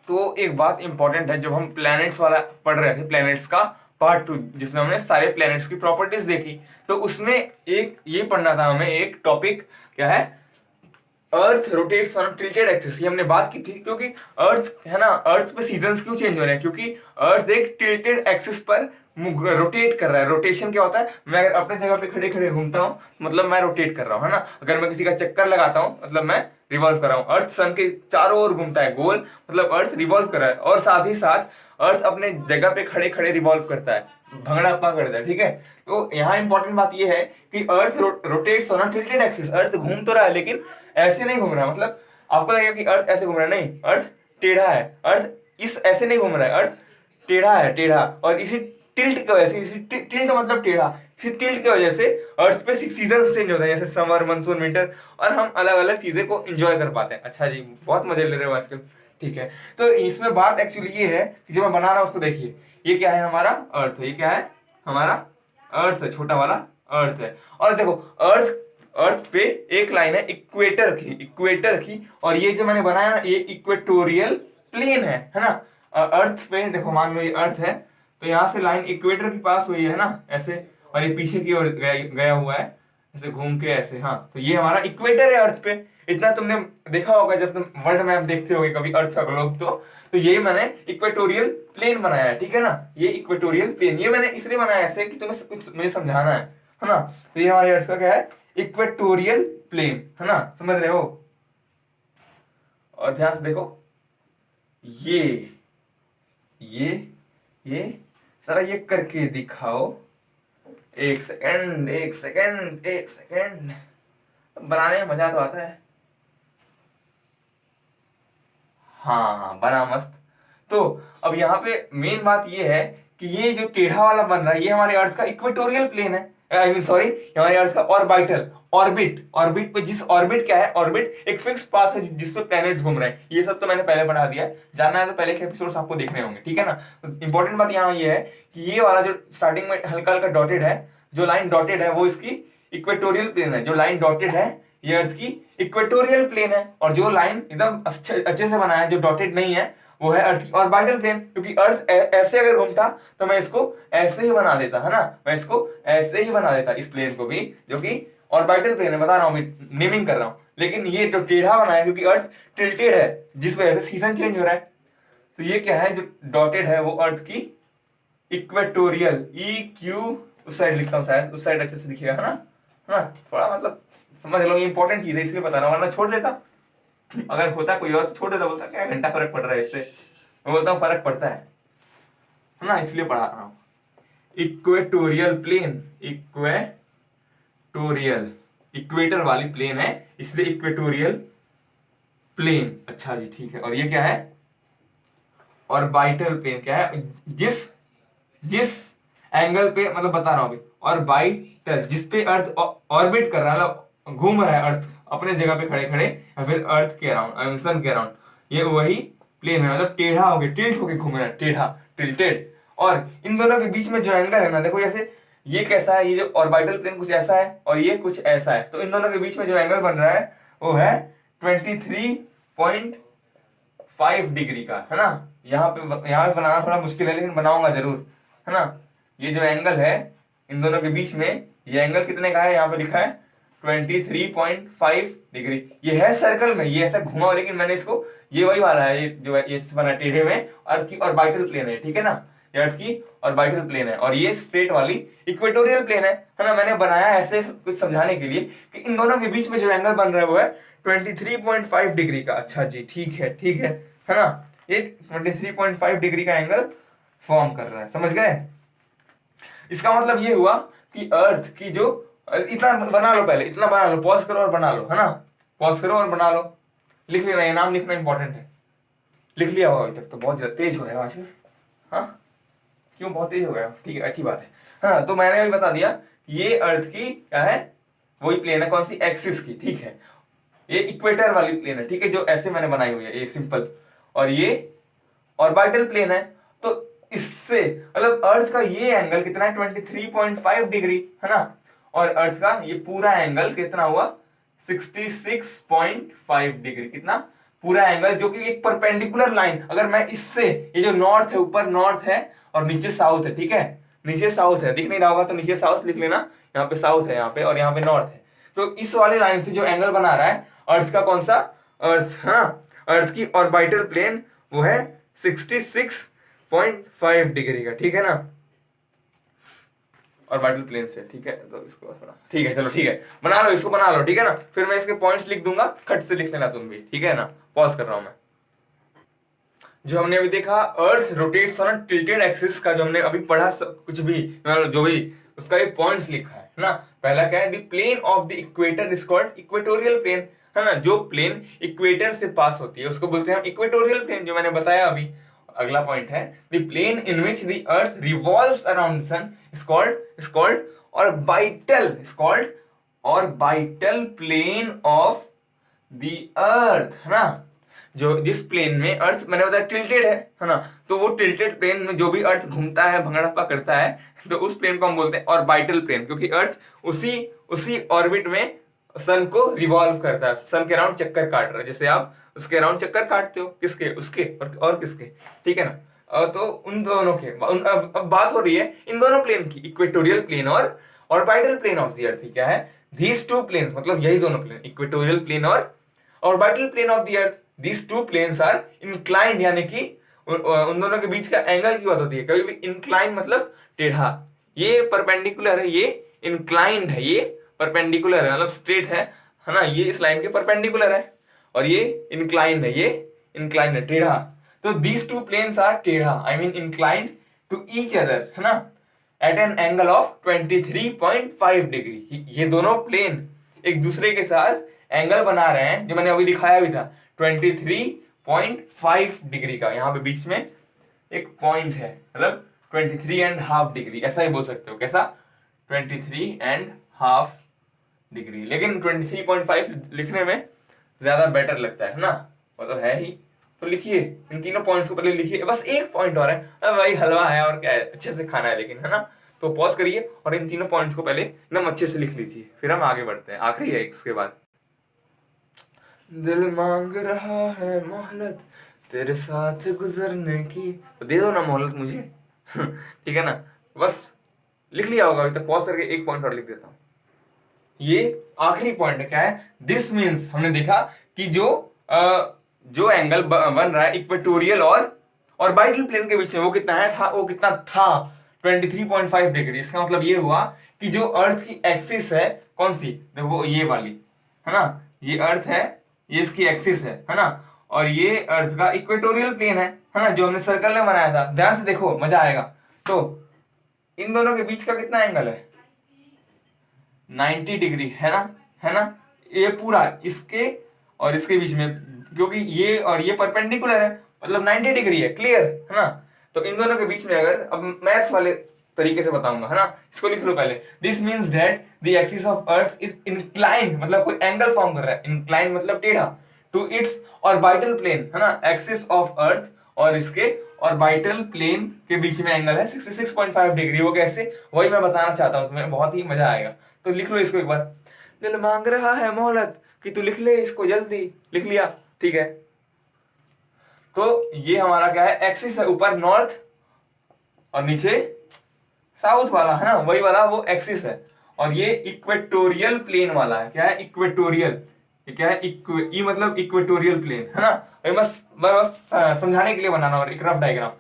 तो एक बात इंपॉर्टेंट है, जब हम प्लैनेट्स वाला पढ़ रहे थे, प्लैनेट्स का पार्ट 2 जिसमें हमने सारे प्लैनेट्स की प्रॉपर्टीज देखी, तो उसमें एक ये पढ़ना था हमें, एक टॉपिक क्या है, अर्थ रोटेट्स ऑन टिल्टेड एक्सिस। ये हमने बात की थी, क्योंकि अर्थ है ना, अर्थ पे सीजन्स क्यों चेंज हो रहे हैं, क्योंकि अर्थ एक टिल्टेड एक्सिस पर रोटेट कर रहा है। रोटेशन क्या होता है, मैं अगर अपने जगह पे खड़े खड़े घूमता हूँ मतलब मैं रोटेट कर रहा हूँ, है ना। अगर मैं किसी का चक्कर लगाता हूँ मतलब मैं रिवॉल्व कर रहा हूँ। अर्थ सन के चारों ओर घूमता है गोल, मतलब अर्थ रिवॉल्व कर रहा है, और साथ ही साथ अर्थ अपने जगह पे खड़े खड़े रिवॉल्व करता है, भंगड़ापा करता है, ठीक है। तो यहाँ इंपॉर्टेंट बात यह है कि earth rotates on a tilted axis. Earth घूम तो रहा है लेकिन ऐसे नहीं घूम रहा, मतलब आपको लगेगा कि अर्थ ऐसे घूम रहा है, नहीं, अर्थ टेढ़ा है। अर्थ इस ऐसे नहीं घूम रहा है, अर्थ टेढ़ा है, टेढ़ा। और इसी टिल्ट की वजह से, इसी टिल्ट मतलब टेढ़ा, इसी टिल्ट की वजह से अर्थ पे सीजन चेंज होते हैं, जैसे समर, मानसून, विंटर, और हम अलग अलग चीजें को एंजॉय कर पाते हैं। अच्छा जी, बहुत मजे ले रहे हो आजकल, ठीक है। तो इसमें बात एक्चुअली ये है कि जो मैं बना रहा हूँ उसको देखिए, ये क्या है, हमारा अर्थ है, ये क्या है, हमारा अर्थ है, छोटा वाला अर्थ है। और देखो अर्थ, अर्थ पे एक लाइन है इक्वेटर की, इक्वेटर की, और ये जो मैंने बनाया ना ये इक्वेटोरियल प्लेन है ना। अर्थ पे देखो, मान लो ये अर्थ है, तो यहाँ से लाइन इक्वेटर के पास हुई है ना ऐसे, और ये पीछे की ओर गया हुआ है ऐसे घूम के ऐसे, हाँ। तो ये हमारा इक्वेटर है अर्थ पे। इतना तुमने देखा होगा जब तुम वर्ल्ड मैप देखते होगे कभी, अर्थ का ग्लोब। तो ये मैंने इक्वेटोरियल प्लेन बनाया है, ठीक है ना। ये इक्वेटोरियल प्लेन ये मैंने इसलिए बनाया ऐसे कि तुम्हें कुछ मुझे समझाना है ना। तो ये हमारे अर्थ का क्या है, इक्वेटोरियल प्लेन, है ना, समझ रहे हो। और ध्यान से देखो, ये ये ये जरा ये करके दिखाओ, एक सेकंड, एक सेकंड, एक सेकंड, बनाने में मजा तो आता है। हाँ, बना मस्त। तो अब यहाँ पे मेन बात ये है कि ये जो टेढ़ा वाला बन रहा है ये हमारे अर्थ का इक्वेटोरियल प्लेन है, आई मीन सॉरी, हमारे अर्थ का ऑर्बिटल, ऑर्बिट, ऑर्बिट पे जिस ऑर्बिट क्या है, ऑर्बिट एक फिक्स पाथ है जिसपे प्लैनेट्स घूम रहे हैं। ये सब तो मैंने पहले पढ़ा दिया है, जानना है तो पहले के एपिसोड्स आपको देखने होंगे, ठीक है ना। इंपॉर्टेंट बात यहाँ ये है कि ये वाला जो स्टार्टिंग में हल्का हल्का डॉटेड है, जो लाइन डॉटेड है वो इसकी इक्वेटोरियल प्लेन है। जो लाइन डॉटेड है ये अर्थ की इक्वेटोरियल प्लेन है, और जो लाइन एकदम अच्छे से बना है जो डॉटेड नहीं है वो है अर्थ की ऑर्बिटल प्लेन। क्योंकि अर्थ ऐसे अगर घूमता तो मैं इसको ऐसे ही बना देता, है ना, मैं इसको ऐसे ही बना देता इस प्लेन को भी, जो कि ऑर्बिटल प्लेन है, बता रहा हूँ, नेमिंग कर रहा हूँ। लेकिन ये जो टेढ़ा बना है क्योंकि अर्थ टिल्टेड है, जिस वजह से सीजन चेंज हो रहा है। तो ये क्या है, जो डॉटेड है वो अर्थ की इक्वेटोरियल, ई क्यू, उस साइड लिखता हूँ शायद, उस साइड अच्छे से दिखेगा, है ना, थोड़ा मतलब समझ लो, इंपॉर्टेंट चीज है इसलिए बता रहा हूँ, वरना छोड़ देता। अगर होता कोई और तो छोड़ देता, बोलता क्या घंटा फर्क पड़ रहा है इससे। मैं बोलता हूँ फर्क पड़ता है ना, इसलिए पढ़ा रहा हूँ। इक्वेटोरियल प्लेन, इक्वेटोरियल, इक्वेटर वाली प्लेन है इसलिए इक्वेटोरियल प्लेन। अच्छा जी, ठीक है। और ये क्या है, ऑर्बिटल प्लेन क्या है, जिस जिस एंगल पे, मतलब बता रहा हूं अभी, ऑर्बिटल जिस पे अर्थ ऑर्बिट कर रहा है, मतलब घूम रहा है अर्थ अपने जगह पे खड़े खड़े, या फिर अर्थ के अराउंड, सन के अराउंड, ये वही प्लेन है, मतलब टेढ़ा होके, टिल्ट होके घूम रहा है, टेढ़ा, टिल्टेड। और इन दोनों के बीच में जो एंगल है ना, देखो जैसे ये कैसा है, ये जो ऑर्बिटल प्लेन कुछ ऐसा है और ये कुछ ऐसा है, तो इन दोनों के बीच में जो एंगल बन रहा है वो है 23.5 डिग्री का, है ना। यहाँ पे बनाना थोड़ा मुश्किल है लेकिन बनाऊंगा जरूर, है ना। ये जो एंगल है इन दोनों के बीच में, ये एंगल कितने का है, यहाँ पे लिखा है 23.5 डिग्री। ये है सर्कल में, ये ऐसा घुमा हुआ, लेकिन मैंने इसको, ये वही वाला है, ये जो है ये बना टेढ़े में, अर्थ की ऑर्बिटल प्लेन है, ठीक है ना। ये अर्थ की ऑर्बिटल प्लेन है और ये स्ट्रेट वाली इक्वेटोरियल प्लेन है ना। मैंने बनाया ऐसे कुछ समझाने के लिए कि इन दोनों के बीच में जो एंगल बन रहा है वो है 23.5 डिग्री का। अच्छा जी, ठीक है, ठीक है ना। ये 23.5 डिग्री का एंगल फॉर्म कर रहा है, समझ गए। इसका मतलब ये हुआ कि अर्थ की जो, इतना बना लो, पहले इतना बना लो, पॉज करो और बना लो, है ना, पॉज करो और बना लो। लिख लेना, ये नाम लिखना इंपॉर्टेंट है। लिख लिया होगा अभी तक तो, बहुत ज्यादा तेज हो रहा है आज। हाँ, क्यों बहुत तेज हो गया, ठीक है, अच्छी बात है। हाँ, तो मैंने अभी बता दिया ये अर्थ की क्या है, वही प्लेन है, कौन सी, एक्सिस की, ठीक है। ये इक्वेटर वाली प्लेन है, ठीक है, जो ऐसे मैंने बनाई हुई है, ये सिंपल। और ये ऑर्बिटल प्लेन है। तो इससे मतलब अर्थ का ये एंगल कितना है, 23.5 डिग्री, है ना। और अर्थ का ये पूरा एंगल कितना हुआ, 66.5 डिग्री, कितना, पूरा एंगल जो कि एक परपेंडिकुलर लाइन, अगर मैं इससे, ये जो नॉर्थ है, ऊपर नॉर्थ है और नीचे साउथ है, ठीक है, नीचे साउथ है, दिख नहीं रहा होगा तो नीचे साउथ लिख लेना, यहाँ पे साउथ है यहाँ पे और यहाँ पे नॉर्थ है। तो इस वाली लाइन से जो एंगल बना रहा है अर्थ का, कौन सा, अर्थ, है ना, अर्थ की ऑर्बिटल प्लेन वो है 66.5 डिग्री का, ठीक है ना, ऑर्बिटल प्लेन से, ठीक है। तो इसको थोड़ा, ठीक है, चलो ठीक है, बना लो इसको, बना लो, ठीक है ना, फिर मैं इसके पॉइंट्स लिख दूंगा, खट से लिख लेना तुम भी, ठीक है ना। पॉज कर रहा हूं मैं। जो हमने अभी देखा अर्थ रोटेट्स ऑन टिल्टेड एक्सिस का, जो हमने अभी पढ़ा कुछ भी, जो भी उसका एक पॉइंट्स लिखा है ना। पहला क्या है, the plane of the equator is called equatorial plane, है ना, जो प्लेन इक्वेटर से पास होती है उसको बोलते हैं इक्वेटोरियल प्लेन, जो मैंने बताया अभी। अगला पॉइंट है, the plane in which the earth revolves around sun is called orbital plane of the earth, है ना। जो जिस प्लेन में अर्थ, मैंने बताया टिल्टेड है ना, तो वो टिल्टेड प्लेन में जो भी अर्थ घूमता है, भंगड़प्पा करता है, तो उस प्लेन को हम बोलते हैं ऑर्बिटल प्लेन, क्योंकि अर्थ उसी ऑर्बिट में सन को रिवॉल्व करता है, सन के अराउंड चक्कर काट रहा है, जैसे आप उसके अराउंड चक्कर काटते हो, किसके, उसके और किसके, ठीक है ना। तो उन दोनों के अब बात हो रही है इन दोनों प्लेन की, इक्वेटोरियल प्लेन और orbital plane of the earth. क्या है, दीज टू प्लेन्स, मतलब यही दोनों प्लेन, इक्वेटोरियल प्लेन और orbital plane of the earth, these two planes are inclined, यानी कि उन दोनों के बीच का एंगल की बात होती है। कभी भी इंक्लाइन मतलब टेढ़ा, ये परपेंडिकुलर है, ये इंक्लाइंड है, ये परपेंडिकुलर है, मतलब स्ट्रेट है ना, ये इस लाइन के परपेंडिकुलर है, और ये इंक्लाइंड है, ये इंक्लाइंड है, टेढ़ा। तो दीज टू प्लेन्स आर टेढ़ा, I mean inclined to each other, है ना, at an angle of 23.5 degree. ये दोनों प्लेन एक दूसरे के साथ एंगल बना रहे हैं, जो मैंने अभी दिखाया भी था 23.5 डिग्री का। यहाँ पे बीच में एक पॉइंट है, मतलब 23.5 डिग्री, ऐसा ही बोल सकते हो, कैसा, 23.5 डिग्री, लेकिन 23.5 लिखने में ज्यादा बेटर लगता है ना, वो तो है ही। तो लिखिए इन तीनों पॉइंट्स को पहले लिखिए, बस एक पॉइंट और है, अब भाई हलवा है और क्या है, अच्छे से खाना है लेकिन, है ना। तो पॉज करिए और इन तीनों पॉइंट्स को पहले एकदम अच्छे से लिख लीजिए, फिर हम आगे बढ़ते हैं, आखिरी है इसके बाद। दिल मांग रहा है मोहलत तेरे साथ गुजरने की, तो दे दो ना मोहलत मुझे ठीक है ना। बस लिख लिया होगा अभी तक, पॉज करके एक पॉइंट और लिख देता हूं। ये आखिरी पॉइंट है, क्या है, दिस मीन्स, हमने देखा कि जो एंगल बन रहा है इक्वेटोरियल और ऑर्बिटल प्लेन के बीच में, वो कितना है, वो कितना था 23.5 डिग्री। इसका मतलब ये हुआ कि जो अर्थ की एक्सिस है, कौन सी, देखो ये वाली, है ना, ये अर्थ है, ये इसकी एक्सिस है ना, और ये अर्थ का इक्वेटोरियल प्लेन है ना, जो हमने सर्कल में बनाया था, ध्यान से देखो मजा आएगा। तो इन दोनों के बीच का कितना एंगल है, 90 डिग्री, है ना, है ना, ये पूरा इसके और इसके बीच में, क्योंकि ये और ये परपेंडिकुलर है, मतलब 90 डिग्री है, क्लियर है ना। तो इन दोनों के बीच में, अगर अब मैथ्स वाले तरीके से बताऊंगा, है ना, इसको लिख लो पहले, this means that the axis of earth is inclined, मतलब कोई एंगल फॉर्म कर रहा है, इंक्लाइंड मतलब टेढ़ा, टू इट्स ऑर्बिटल प्लेन, है ना, एक्सिस ऑफ अर्थ और इसके ऑर्बिटल प्लेन के बीच में एंगल है 66.5 डिग्री। वो कैसे, वही मैं बताना चाहता हूँ तुम्हें, बहुत ही मजा आएगा। तो लिख लो इसको एक बार, दिल मांग रहा है मोहलत, कि तू लिख ले इसको जल्दी, लिख लिया, ठीक है। तो ये हमारा क्या है, एक्सिस है, ऊपर नॉर्थ और नीचे साउथ वाला, है ना, वही वाला वो एक्सिस है, और ये इक्वेटोरियल प्लेन वाला है, क्या है, इक्वेटोरियल, ये क्या है, ई मतलब इक्वेटोरियल प्लेन, है ना। मैं बस समझाने के लिए बनाना और एक रफ डायग्राम।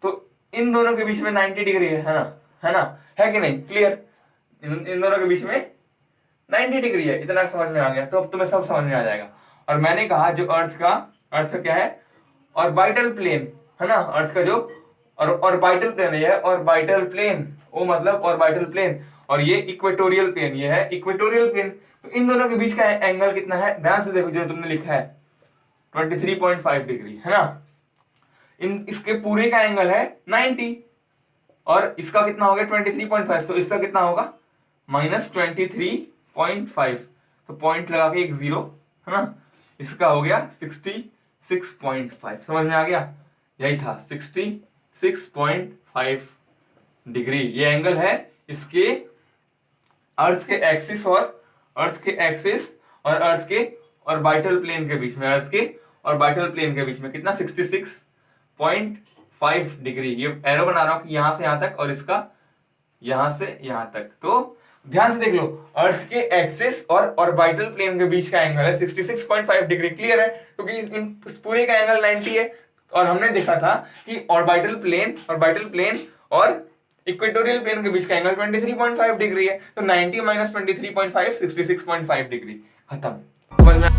तो इन दोनों के बीच में 90 डिग्री है ना, है ना, है कि नहीं, क्लियर, इन दोनों के बीच में 90 डिग्री है, इतना समझ में आ गया, तो अब तुम्हें सब समझ में आ जाएगा। और मैंने कहा जो अर्थ का क्या है, ऑर्बिटल प्लेन, है ना, अर्थ का जो ऑर्बिटल प्लेन है, ये ऑर्बिटल प्लेन, ओ मतलब ऑर्बिटल प्लेन, और ये इक्वेटोरियल प्लेन, ये है इक्वेटोरियल प्लेन। तो इन दोनों के बीच का एंगल कितना है, ध्यान से देखो, जो तुमने लिखा है 23.5 डिग्री, है ना। इसके पूरे का एंगल है 90, और इसका कितना हो गया 23.5, तो इसका कितना होगा -23.5, तो पॉइंट लगा के एक जीरो, है ना, इसका हो गया 66.5, समझ में आ गया, यही था 66.5 डिग्री, ये एंगल है इसके अर्थ के एक्सिस और अर्थ के ऑर्बिटल प्लेन के बीच में, अर्थ के ऑर्बिटल प्लेन के बीच में कितना 66.5 डिग्री। ये एरो बना रहा हूं कि यहां से यहां तक और इसका यहां से यहां तक। तो ध्यान से देख लो, अर्थ के एक्सिस और ऑर्बिटल प्लेन के बीच का एंगल है 66.5 डिग्री। क्लियर है? क्योंकि इन पूरे का एंगल 90 है और हमने देखा था कि ऑर्बिटल प्लेन और इक्वेटोरियल प्लेन के बीच का एंगल 23.5 डिग्री है। तो 90 माइनस 23.5 66.5 डिग्री। खत्म। समझ में?